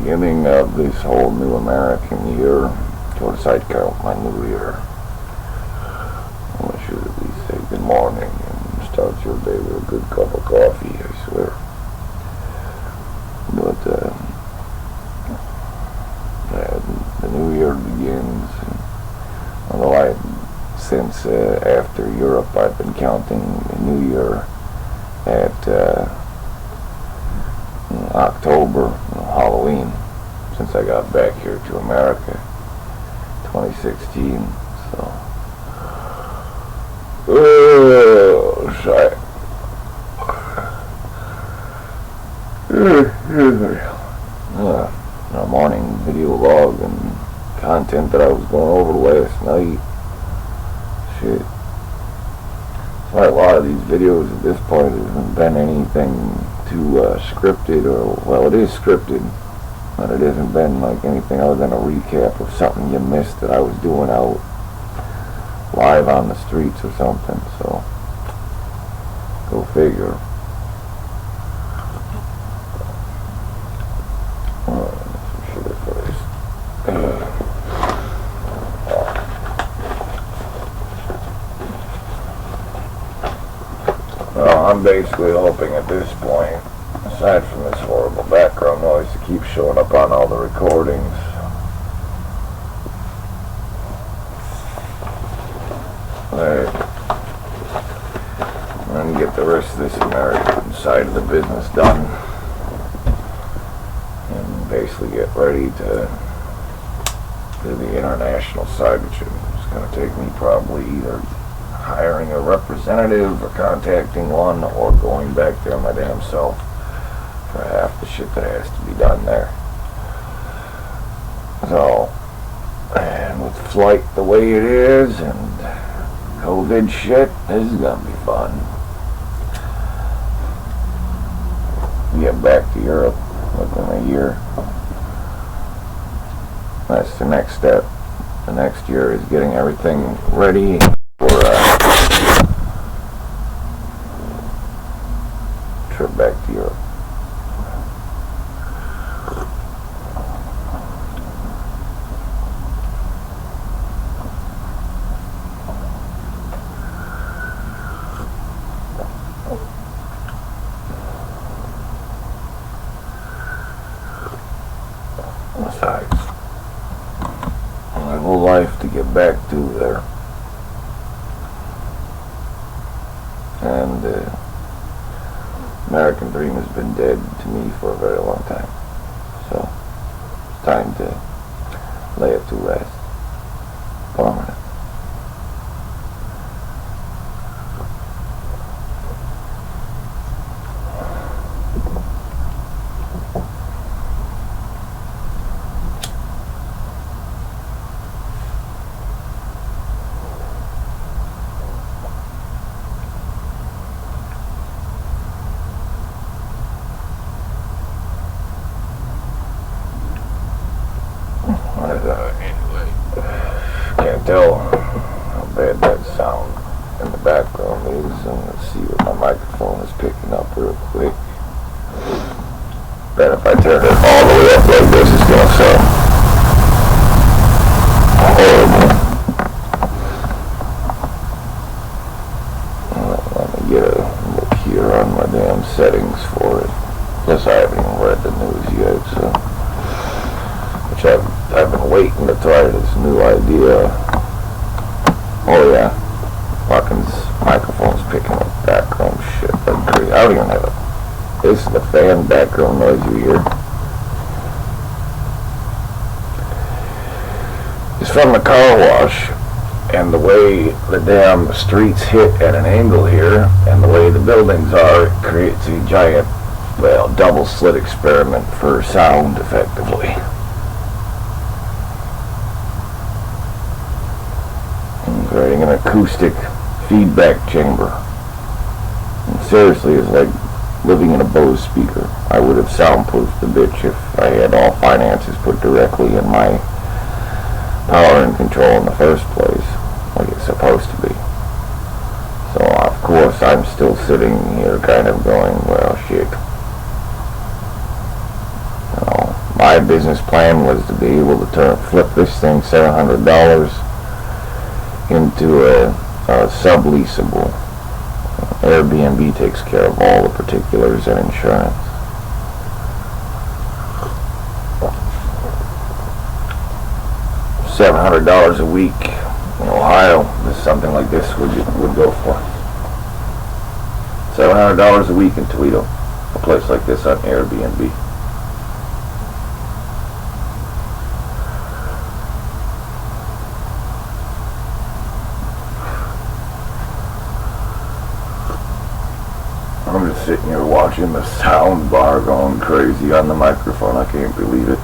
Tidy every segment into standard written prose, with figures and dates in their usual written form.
beginning of this whole new American year, towards I'd count my new year, I should at least say good morning and start your day with a good cup of coffee, I swear. But the new year begins, although since after Europe I've been counting the new year at October, Halloween, since I got back here to America, 2016. So, sorry. A morning video log and content that I was going over last night. Shit. A lot of these videos at this point hasn't been anything too scripted, or, well, it is scripted, but it hasn't been like anything other than a recap of something you missed that I was doing out live on the streets or something, so go figure. Well, I'm basically hoping at this point, aside from this horrible background noise that keeps showing up on all the recordings, I'm going to get the rest of this American side of the business done and basically get ready to do the international side, which is going to take me probably either hiring a representative or contacting one or going back there my damn self for half the shit that has to be done there. So, and with flight the way it is and COVID shit, this is gonna be fun. Get back to Europe within a year. That's the next step. The next year is getting everything ready for trip back to Europe. Besides, my whole life to get back to there. And the American dream has been dead to me for a very long time. So it's time to lay it to rest. Permanent. Anyway, can't tell how bad that sound in the background is, and let's see what my microphone is picking up real quick. Bet if I turn it all the way up like this, it's gonna sound horrible. Let me get a look here on my damn settings for it. Plus I haven't even read the news yet, so I've been waiting to try this new idea. Oh yeah, fucking microphone's picking up background shit like crazy. I don't even have it. This is the fan background noise you hear. It's from the car wash, and the way the damn streets hit at an angle here, and the way the buildings are, it creates a giant, well, double slit experiment for sound effectively. Creating an acoustic feedback chamber. And seriously, it's like living in a Bose speaker. I would have soundproofed the bitch if I had all finances put directly in my power and control in the first place, like it's supposed to be. So, of course, I'm still sitting here kind of going, well, shit. You know, my business plan was to be able to flip this thing $700 into a subleasable. Airbnb takes care of all the particulars and insurance. $700 a week in Ohio, something like this would go for. $700 a week in Toledo, a place like this on Airbnb. I'm just sitting here watching the sound bar going crazy on the microphone. I can't believe it.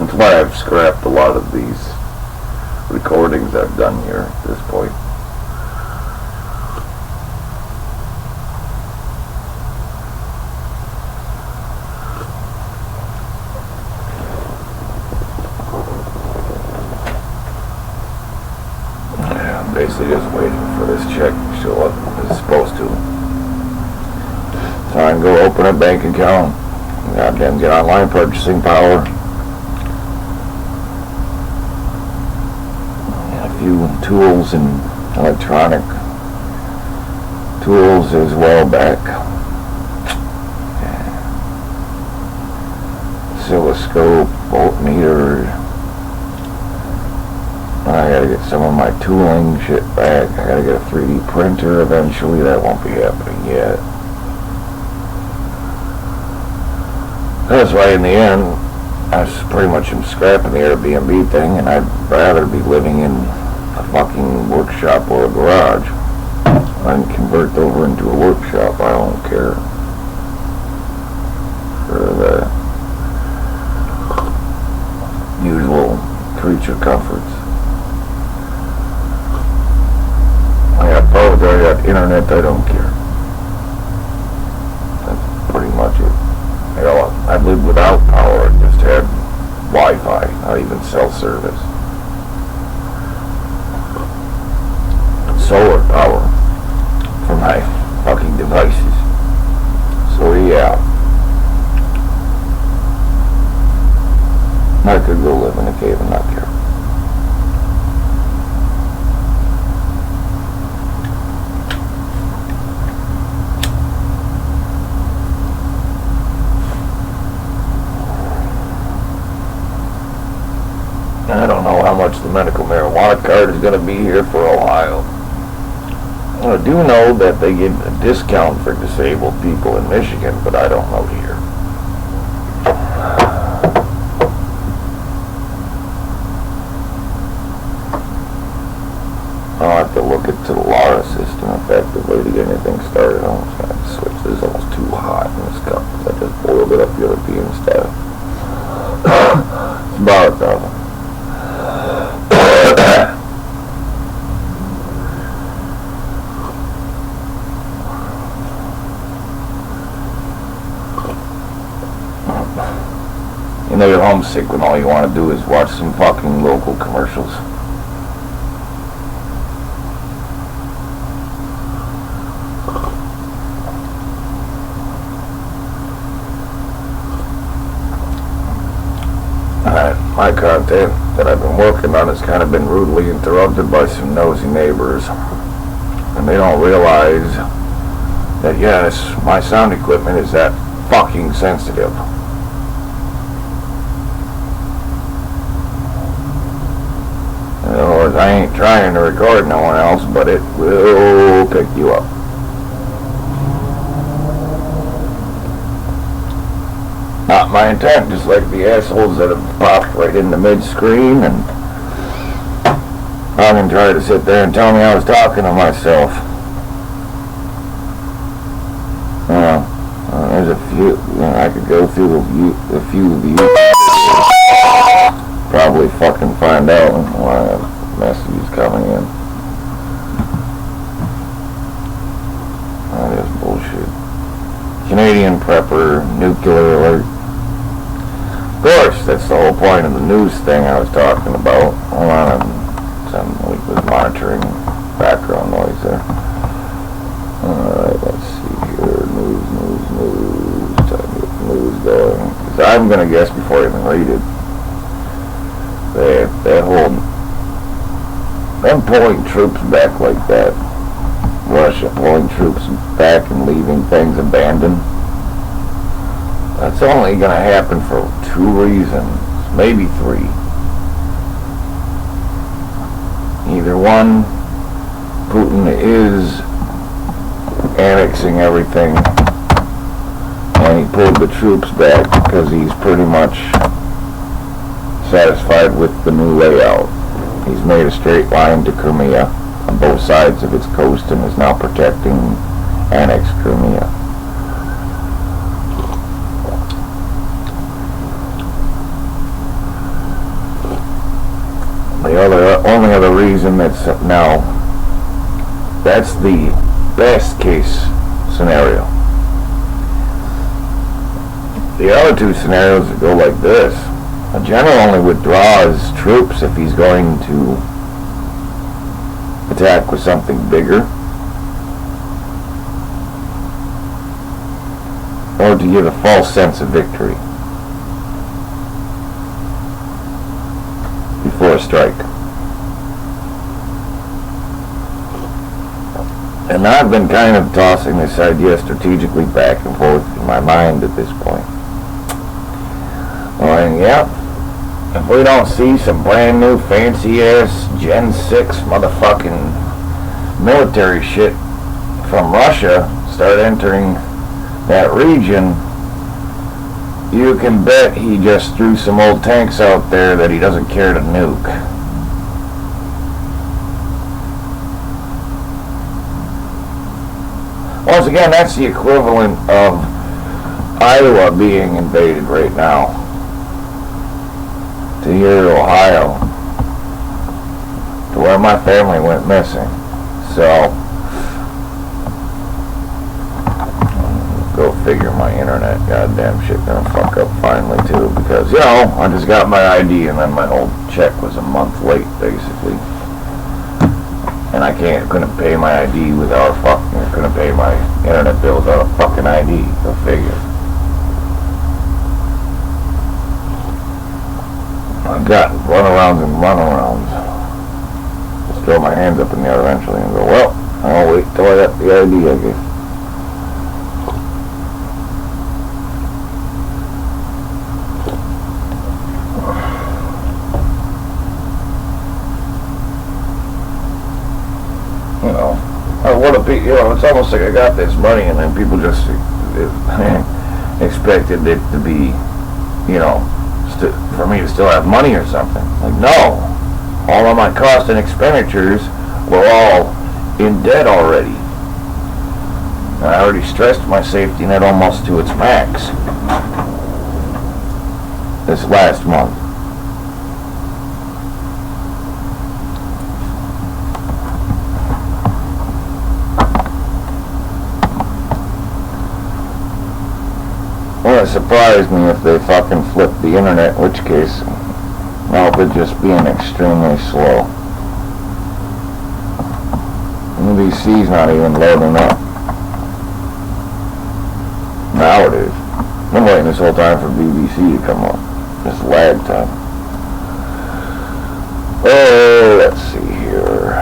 That's why I've scrapped a lot of these recordings I've done here at this point. Yeah, I'm basically just waiting for this check to show up as it's supposed to. So I can go open a bank account, goddamn get online purchasing power. A few tools and electronic tools as well back. Oscilloscope, voltmeter. I gotta get some of my tooling shit back. I gotta get a 3D printer eventually. That won't be happening yet. That's why in the end, I pretty much am scrapping the Airbnb thing, and I'd rather be living in a fucking workshop or a garage. I can convert over into a workshop, I don't care. For the usual creature comforts. I got phones, I got internet, I don't care. That's pretty much it. I've lived without power and just had Wi-Fi, not even cell service. Solar power for my fucking devices. So yeah, I could go live in a cave and not care. I don't know how much the medical marijuana card is going to be here for Ohio. I do know that they give a discount for disabled people in Michigan, but I don't know here. I'll have to look into the LARA system effectively to get anything started. I'm just going to switch. This is almost too hot in this cup because I just boiled it up European style. It's about you know you're homesick when all you want to do is watch some fucking local commercials. My content that I've been working on has kind of been rudely interrupted by some nosy neighbors, and they don't realize that yes, my sound equipment is that fucking sensitive. In other words, I ain't trying to record no one else, but it will pick you up. Not my intent, just like the assholes that have popped right in the mid-screen and fucking try to sit there and tell me I was talking to myself. There's a few, I could go through a few of you. Probably fucking find out why messages coming in. That is bullshit. Canadian prepper, nuclear alert. Of course, that's the whole point of the news thing I was talking about. Hold on, somebody was monitoring background noise there. Alright, let's see here. News. Time to get the news going. because I'm going to guess before I even read it, that whole, them pulling troops back like that, Russia pulling troops back and leaving things abandoned, that's only going to happen for 2 reasons, maybe 3. Either one, Putin is annexing everything and he pulled the troops back because he's pretty much satisfied with the new layout. He's made a straight line to Crimea on both sides of its coast and is now protecting annexed Crimea. The only other reason that's the best case scenario. The other 2 scenarios that go like this: a general only withdraws troops if he's going to attack with something bigger, or to give a false sense of victory before a strike. And I've been kind of tossing this idea strategically back and forth in my mind at this point. And yeah, if we don't see some brand new fancy ass Gen 6 motherfucking military shit from Russia start entering that region, you can bet he just threw some old tanks out there that he doesn't care to nuke. Once again, that's the equivalent of Iowa being invaded right now to here, Ohio, to where my family went missing. So, go figure, my internet goddamn shit gonna fuck up finally too, because, you know, I just got my ID and then my whole check was a month late, basically. And I couldn't pay my ID without couldn't pay my internet bill without a fucking ID, go figure. I've got runarounds and runarounds. Just throw my hands up in the air eventually and go, well, I'll wait till I got the ID, I guess. It's almost like I got this money and then people just expected it to be, you know, for me to still have money or something. Like, no. All of my costs and expenditures were all in debt already. I already stressed my safety net almost to its max this last month. It surprised me if they fucking flipped the internet, in which case, well, they're just being extremely slow. NBC's not even loading up. Now it is. I've been waiting this whole time for BBC to come up. Just lag time. Oh, let's see here.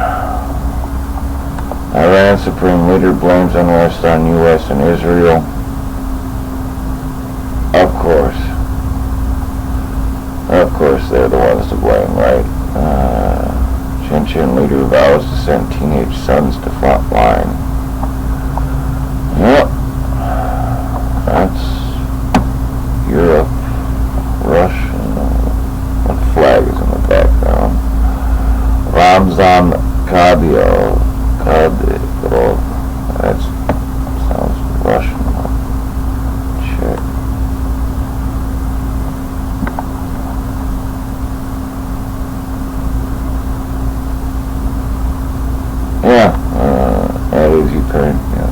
Iran Supreme Leader blames unrest on U.S. and Israel. Of course, they're the ones to blame, right? Chechen leader vows to send teenage sons to front line. Yep. That's Europe, Russia. What flag is in the background? Ramzan Kadyrov. That sounds Russian. Check. That is Ukraine, yeah.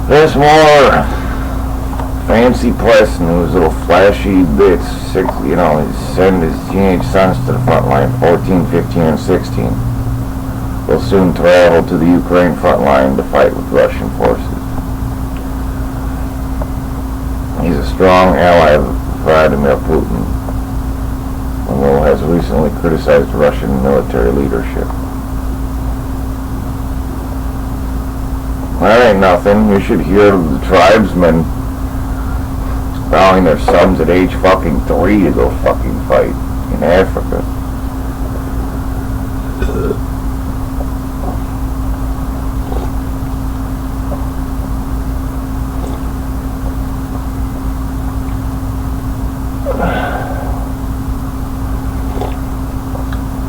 There's more fancy press and those little flashy bits, send his teenage sons to the front line, 14, 15, and 16. Will soon travel to the Ukraine front line to fight with Russian forces. He's a strong ally of Vladimir Putin, although has recently criticized Russian military leadership. That ain't nothing. You should hear the tribesmen allowing their sons at age fucking 3 to go fucking fight in Africa.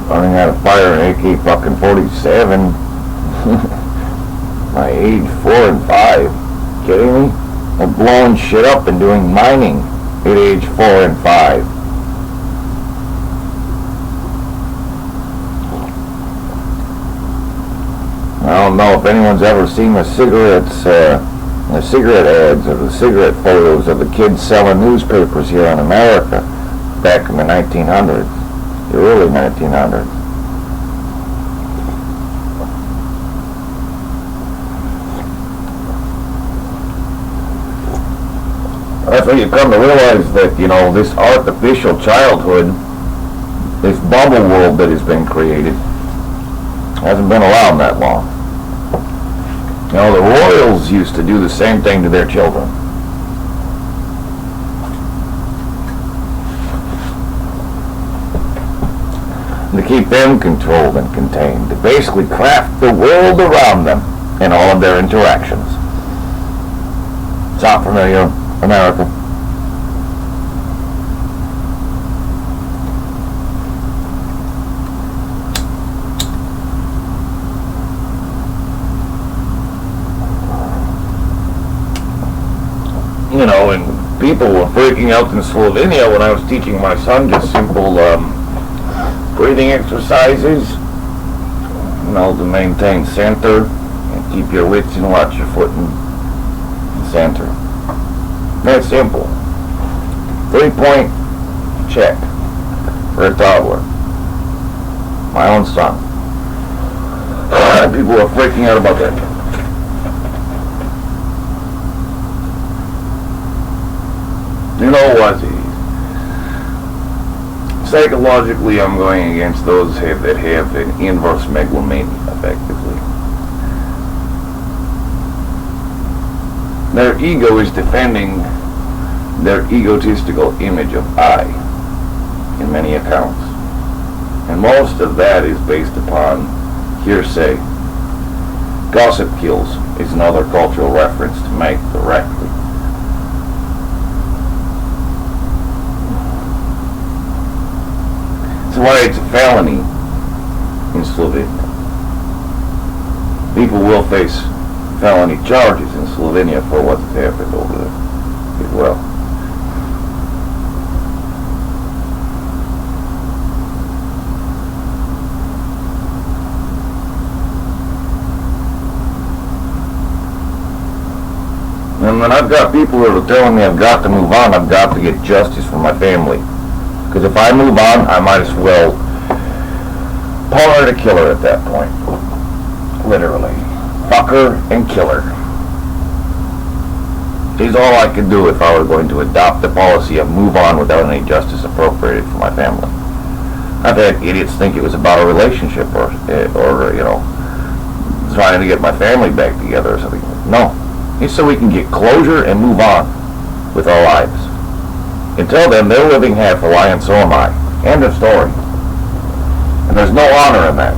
Learning how to fire an AK fucking 47 my age 4 and 5. Kidding me? I'm blowing shit up and doing mining at age 4 and 5. I don't know if anyone's ever seen the cigarette ads or the cigarette photos of the kids selling newspapers here in America back in the 1900s, the early 1900s. That's when you come to realize that, this artificial childhood, this bubble world that has been created, hasn't been around that long. The royals used to do the same thing to their children. To keep them controlled and contained, to basically craft the world around them in all of their interactions. Sound familiar, America? And people were freaking out in Slovenia when I was teaching my son just simple breathing exercises, to maintain center and keep your wits and watch your foot in center. That's simple. 3-point check for a toddler. My own son. People are freaking out about that. You know what? Psychologically, I'm going against those that have an inverse megalomania, effectively. Their ego is defending their egotistical image of I in many accounts. And most of that is based upon hearsay. Gossip kills is another cultural reference to make directly. That's why it's a felony in Slovenia. People will face felony charges in Slovenia for what's happened over there as well. And then I've got people that are telling me I've got to move on, I've got to get justice for my family. Because if I move on, I might as well pull her to kill her at that point. Literally. Fuck her and kill her. Is all I could do if I were going to adopt the policy of move on without any justice appropriated for my family. I've had idiots think it was about a relationship or trying to get my family back together or something. No. It's so we can get closure and move on with our lives. Until then, they're living half-a-lie and so am I. End of story. And there's no honor in that.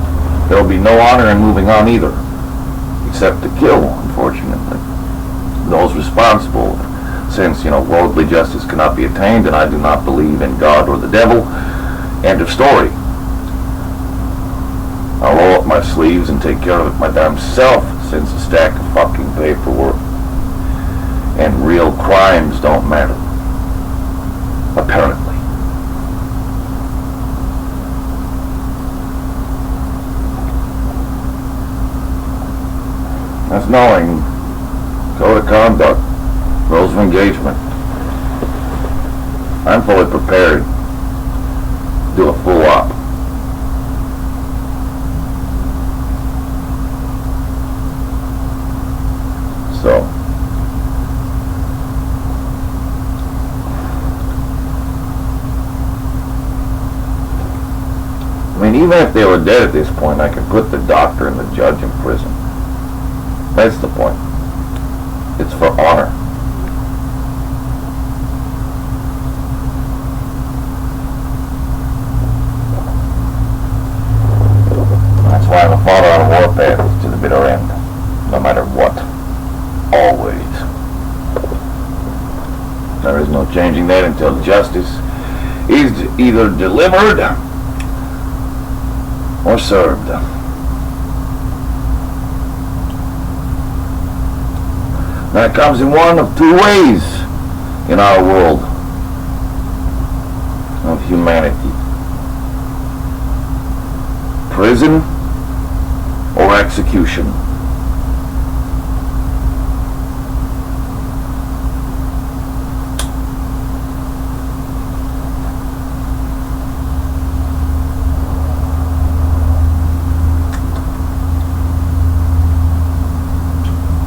There will be no honor in moving on either. Except to kill, unfortunately. Those responsible. Since, worldly justice cannot be attained and I do not believe in God or the devil. End of story. I'll roll up my sleeves and take care of it my damn self, since a stack of fucking paperwork and real crimes don't matter. Apparently. That's knowing code of conduct, rules of engagement. I'm fully prepared to do a full op. So, I mean, even if they were dead at this point, I could put the doctor and the judge in prison. That's the point. It's for honor. That's why I'm a father on a warpath to the bitter end, no matter what. Always. There is no changing that until justice is either delivered or served. That comes in one of two ways in our world of humanity. Prison or execution.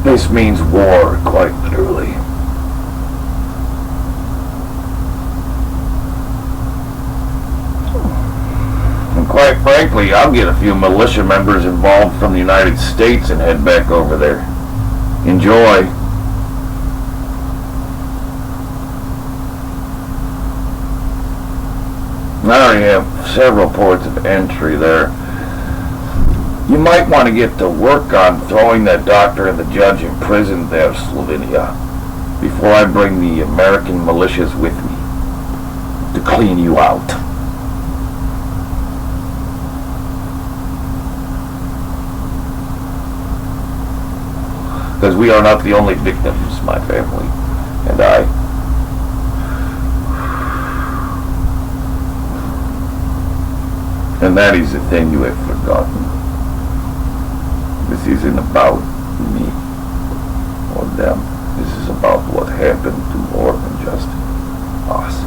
This means war, quite literally. And quite frankly, I'll get a few militia members involved from the United States and head back over there. Enjoy. I already have several ports of entry there. You might want to get to work on throwing that doctor and the judge in prison there, Slovenia, before I bring the American militias with me to clean you out. Because we are not the only victims, my family and I. And that is the thing you have forgotten. This isn't about me or them. This is about what happened to more than just us.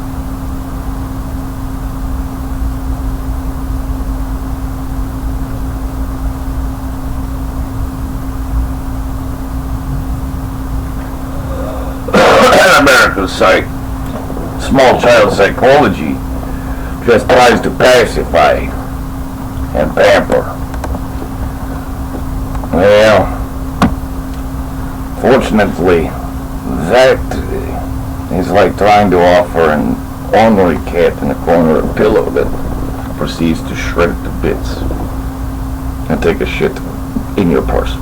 America's small child psychology just tries to pacify and pamper. Well, fortunately, that is like trying to offer an ornery cat in a corner a pillow that proceeds to shred it to bits and take a shit in your purse.